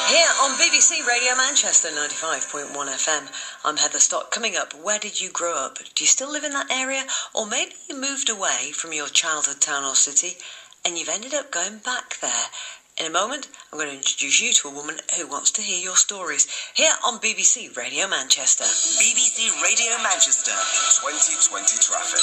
Here on BBC Radio Manchester 95.1 FM, I'm Heather Stott. Coming up, where did you grow up? Do you still live in that area? Or maybe you moved away from your childhood town or city and you've ended up going back there. In a moment, I'm going to introduce you to a woman who wants to hear your stories. Here on BBC Radio Manchester. BBC Radio Manchester. 2020 traffic.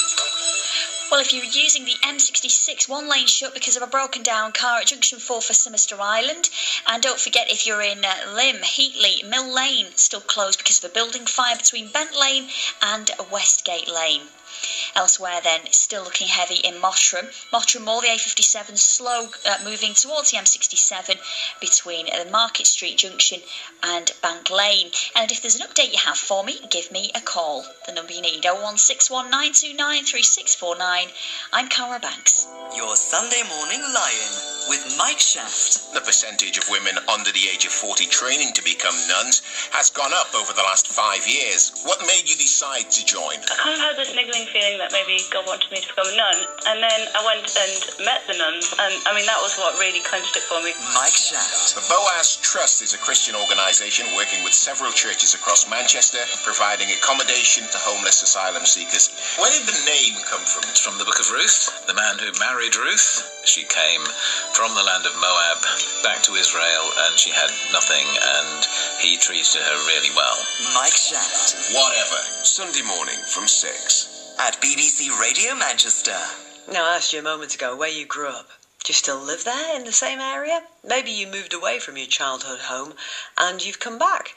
Well, if you're using the M66, one lane shut because of a broken down car at Junction 4 for Simister Island. And don't forget, if you're in Lymm, Heatley, Mill Lane, still closed because of a building fire between Bent Lane and Westgate Lane. Elsewhere then, still looking heavy in Mottram. Mottram Mall, the A57 slow moving towards the M67 between the Market Street Junction and Bank Lane. And if there's an update you have for me, give me a call. The number you need, 01619293649. I'm Cara Banks. Your Sunday Morning Lion with Mike Shaft. The percentage of women under the age of 40 training to become nuns has gone up over the last 5 years. What made you decide to join? I kind of had this niggling feeling that maybe God wanted me to become a nun, and then I went and met the nuns, and I mean that was what really clinched it for me. Mike Shaft. The Boaz Trust is a Christian organisation working with several churches across Manchester, providing accommodation to homeless asylum seekers. Where did the name come from? It's from the Book of Ruth, the man who married Ruth. She came from the land of Moab back to Israel, and she had nothing, and he treated her really well. Mike Shaft. Whatever. Sunday morning from 6. At BBC Radio Manchester. Now, I asked you a moment ago where you grew up. Do you still live there in the same area? Maybe you moved away from your childhood home and you've come back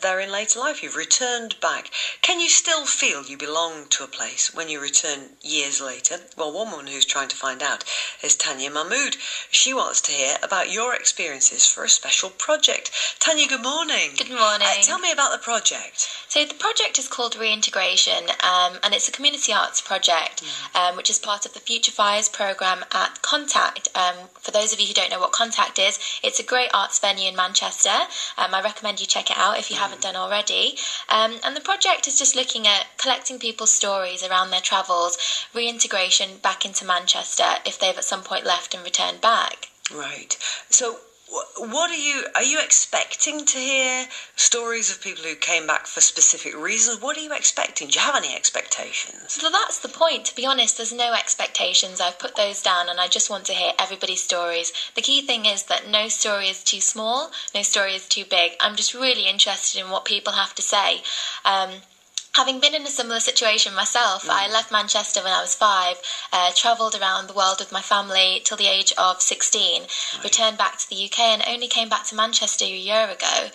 there in later life. You've returned back. Can you still feel you belong to a place when you return years later? Well, one woman who's trying to find out is Tanya Mahmood. She wants to hear about your experiences for a special project. Tanya, good morning. Good morning. Tell me about the project. So the project is called Reintegration, and it's a community arts project, which is part of the Future Fires programme at Contact. For those of you who don't know what Contact is, it's a great arts venue in Manchester. I recommend you check it out if you haven't done already. And the project is just looking at collecting people's stories around their travels, reintegration back into Manchester if they've at some point left and returned back. Right. So what are you expecting to hear stories of people who came back for specific reasons? What are you expecting? Do you have any expectations? Well, that's the point. To be honest, there's no expectations. I've put those down and I just want to hear everybody's stories. The key thing is that no story is too small, no story is too big. I'm just really interested in what people have to say. Having been in a similar situation myself, I left Manchester when I was 5, travelled around the world with my family till the age of 16, returned back to the UK and only came back to Manchester a year ago,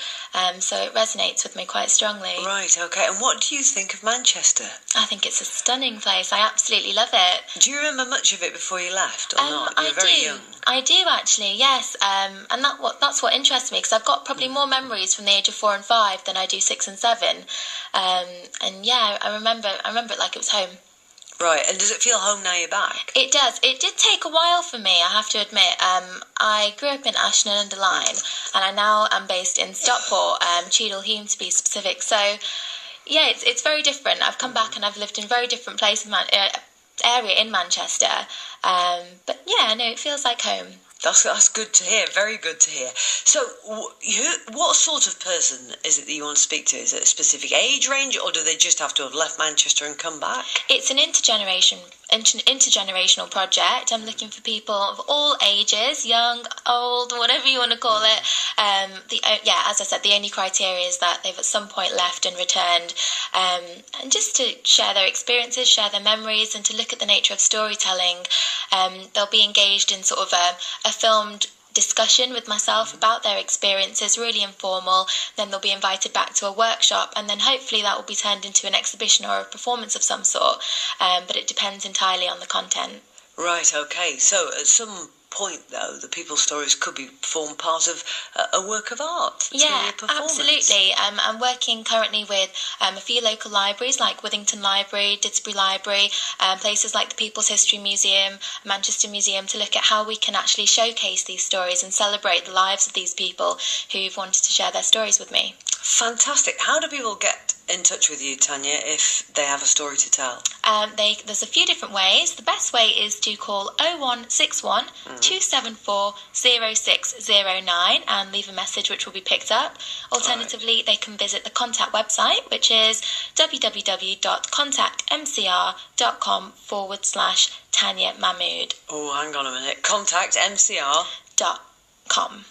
so it resonates with me quite strongly. Right, okay. And what do you think of Manchester? I think it's a stunning place. I absolutely love it. Do you remember much of it before you left or not? You were very young. I do actually, yes. And that's what interests me, because I've got probably more memories from the age of 4 and 5 than I do 6 and 7. And yeah, I remember it like it was home. Right, and does it feel home now you're back? It does. It did take a while for me, I have to admit. I grew up in Ashton-under-Lyne, and I now am based in Stockport, Cheadle Hulme to be specific. So, yeah, it's very different. I've come back and I've lived in a very different area in Manchester. But yeah, no, it feels like home. That's good to hear, very good to hear. So, what sort of person is it that you want to speak to? Is it a specific age range, or do they just have to have left Manchester and come back? It's an intergenerational project. I'm looking for people of all ages, young, old, whatever you want to call it. As I said, the only criteria is that they've at some point left and returned, and just to share their experiences, share their memories, and to look at the nature of storytelling. They'll be engaged in sort of a filmed discussion with myself about their experiences, really informal. Then they'll be invited back to a workshop, and then hopefully that will be turned into an exhibition or a performance of some sort, but it depends entirely on the content. Right, okay. So at some point, though, the people's stories could form part of a work of art. Yeah, absolutely. I'm working currently with a few local libraries like Withington Library, Didsbury Library, places like the People's History Museum, Manchester Museum, to look at how we can actually showcase these stories and celebrate the lives of these people who've wanted to share their stories with me. Fantastic. How do people get in touch with you, Tanya, if they have a story to tell? There's a few different ways. The best way is to call 0161 274 0609 and leave a message which will be picked up. Alternatively, they can visit the contact website, which is www.contactmcr.com/Tanya Mahmood. Oh, hang on a minute. Contactmcr.com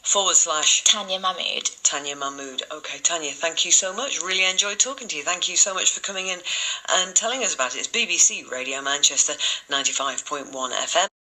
/Tanya Mahmood. Tanya Mahmood. Okay, Tanya, thank you so much. Really enjoyed talking to you. Thank you so much for coming in and telling us about it. It's BBC Radio Manchester 95.1 FM.